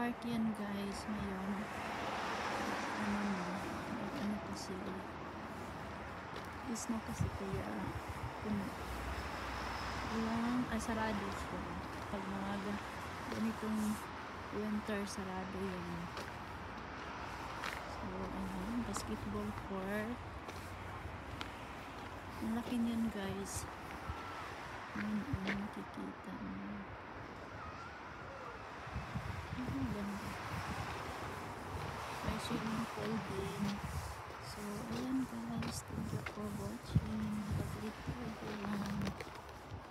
park yan guys ngayon. Ano kasi is na kasi kaya sarado siya pag mga ganitong winter, sarado yan. So ayun, basketball court, ang laki niyan guys. Nakikita mo. Ang ganda. May swimming pool din.